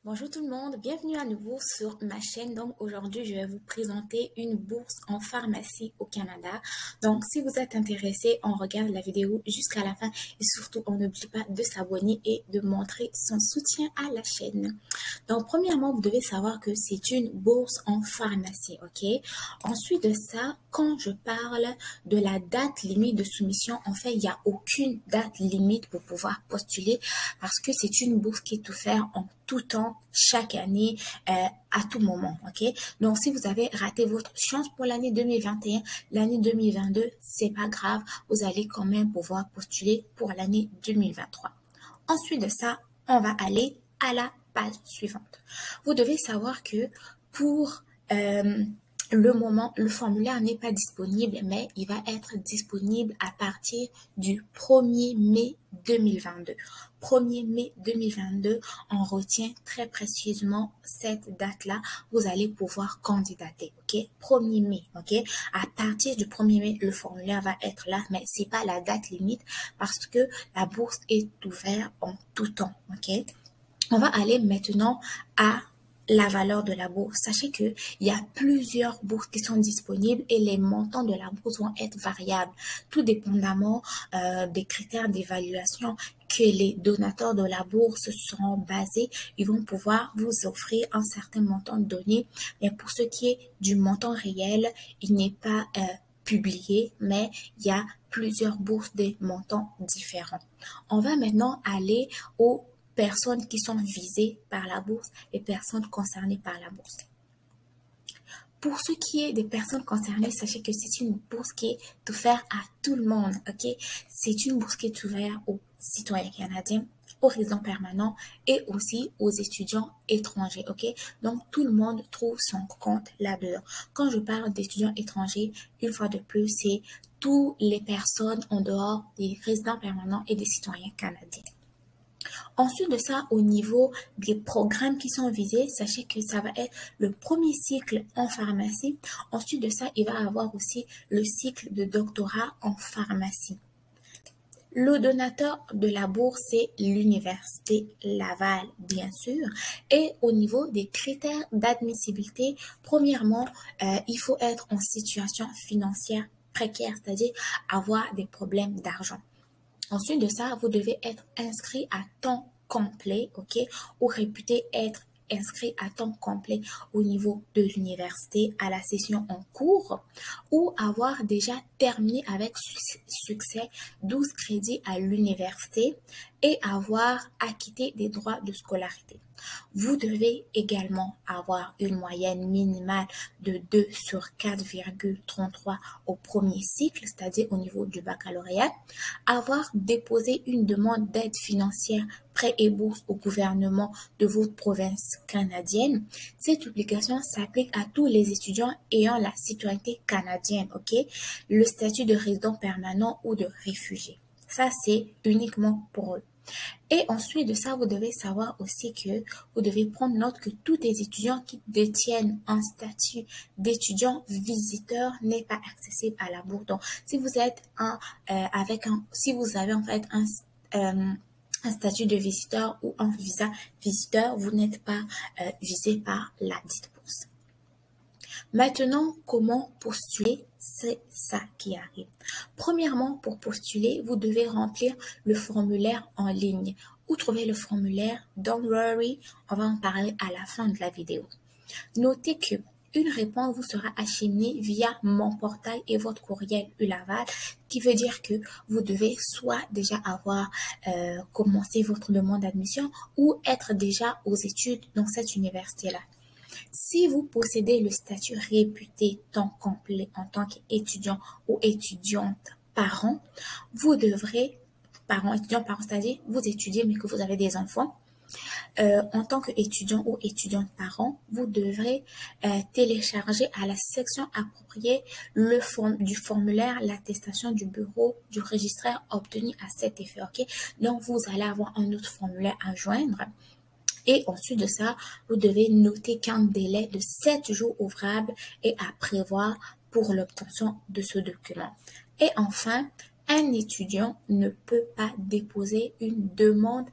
Bonjour tout le monde, bienvenue à nouveau sur ma chaîne. Donc aujourd'hui, je vais vous présenter une bourse en pharmacie au Canada. Donc si vous êtes intéressé, on regarde la vidéo jusqu'à la fin et surtout, on n'oublie pas de s'abonner et de montrer son soutien à la chaîne. Donc premièrement, vous devez savoir que c'est une bourse en pharmacie, ok? Ensuite de ça, quand je parle de la date limite de soumission, en fait, il n'y a aucune date limite pour pouvoir postuler parce que c'est une bourse qui est offerte en tout temps, chaque année, à tout moment, ok? Donc, si vous avez raté votre chance pour l'année 2021, l'année 2022, c'est pas grave, vous allez quand même pouvoir postuler pour l'année 2023. Ensuite de ça, on va aller à la page suivante. Vous devez savoir que pour le moment, le formulaire n'est pas disponible, mais il va être disponible à partir du 1er mai 2022. 1er mai 2022, on retient très précisément cette date-là. Vous allez pouvoir candidater, ok? 1er mai, ok? À partir du 1er mai, le formulaire va être là, mais c'est pas la date limite parce que la bourse est ouverte en tout temps, ok? On va aller maintenant à la valeur de la bourse. Sachez qu'il y a plusieurs bourses qui sont disponibles et les montants de la bourse vont être variables, tout dépendamment des critères d'évaluation que les donateurs de la bourse seront basés. Ils vont pouvoir vous offrir un certain montant de données. Mais pour ce qui est du montant réel, il n'est pas publié, mais il y a plusieurs bourses des montants différents. On va maintenant aller aux personnes qui sont visées par la bourse et personnes concernées par la bourse. Pour ce qui est des personnes concernées, sachez que c'est une bourse qui est ouverte à tout le monde, ok? C'est une bourse qui est ouverte aux citoyens canadiens, aux résidents permanents et aussi aux étudiants étrangers, ok? Donc, tout le monde trouve son compte là-dedans. Quand je parle d'étudiants étrangers, une fois de plus, c'est toutes les personnes en dehors des résidents permanents et des citoyens canadiens. Ensuite de ça, au niveau des programmes qui sont visés, sachez que ça va être le premier cycle en pharmacie. Ensuite de ça, il va avoir aussi le cycle de doctorat en pharmacie. Le donateur de la bourse, c'est l'Université Laval, bien sûr. Et au niveau des critères d'admissibilité, premièrement, il faut être en situation financière précaire, c'est-à-dire avoir des problèmes d'argent. Ensuite de ça, vous devez être inscrit à temps complet, ok, ou réputé être inscrit à temps complet au niveau de l'université à la session en cours ou avoir déjà terminé avec succès 12 crédits à l'université et avoir acquitté des droits de scolarité. Vous devez également avoir une moyenne minimale de 2 sur 4,33 au premier cycle, c'est-à-dire au niveau du baccalauréat, avoir déposé une demande d'aide financière, prêt et bourse au gouvernement de votre province canadienne. Cette obligation s'applique à tous les étudiants ayant la citoyenneté canadienne, ok? Le statut de résident permanent ou de réfugié. Ça, c'est uniquement pour eux. Et ensuite de ça, vous devez savoir aussi que vous devez prendre note que tous les étudiants qui détiennent un statut d'étudiant visiteur n'est pas accessible à la bourse. Donc, si vous êtes si vous avez en fait un statut de visiteur ou un visa visiteur, vous n'êtes pas visé par la dite bourse. Maintenant, comment postuler? C'est ça qui arrive. Premièrement, pour postuler, vous devez remplir le formulaire en ligne. Où trouver le formulaire? Don't worry, on va en parler à la fin de la vidéo. Notez que une réponse vous sera acheminée via mon portail et votre courriel ULaval, qui veut dire que vous devez soit déjà avoir commencé votre demande d'admission ou être déjà aux études dans cette université-là. Si vous possédez le statut réputé temps complet en tant qu'étudiant ou étudiante parent, vous devrez, parent, étudiant, parent, c'est-à-dire vous étudiez mais que vous avez des enfants, en tant qu'étudiant ou étudiante parent, vous devrez télécharger à la section appropriée du formulaire l'attestation du bureau du registraire obtenu à cet effet. Ok, donc vous allez avoir un autre formulaire à joindre. Et ensuite de ça, vous devez noter qu'un délai de 7 jours ouvrables est à prévoir pour l'obtention de ce document. Et enfin, un étudiant ne peut pas déposer une demande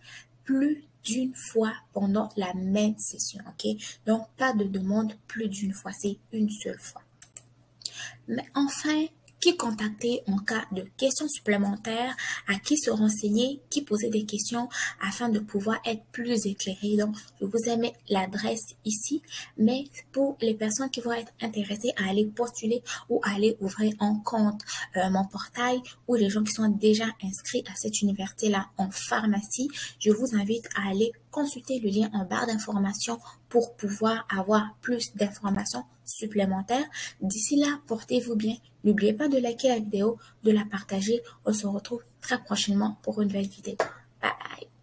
plus d'une fois pendant la même session, ok? Donc, pas de demande plus d'une fois, c'est une seule fois. Mais enfin, qui contacter en cas de questions supplémentaires, à qui se renseigner, qui poser des questions afin de pouvoir être plus éclairé. Donc, je vous ai mis l'adresse ici, mais pour les personnes qui vont être intéressées à aller postuler ou à aller ouvrir un compte, mon portail, ou les gens qui sont déjà inscrits à cette université-là en pharmacie, je vous invite à aller consulter le lien en barre d'informations pour pouvoir avoir plus d'informations supplémentaires. D'ici là, portez-vous bien. N'oubliez pas de liker la vidéo, de la partager. On se retrouve très prochainement pour une nouvelle vidéo. Bye bye.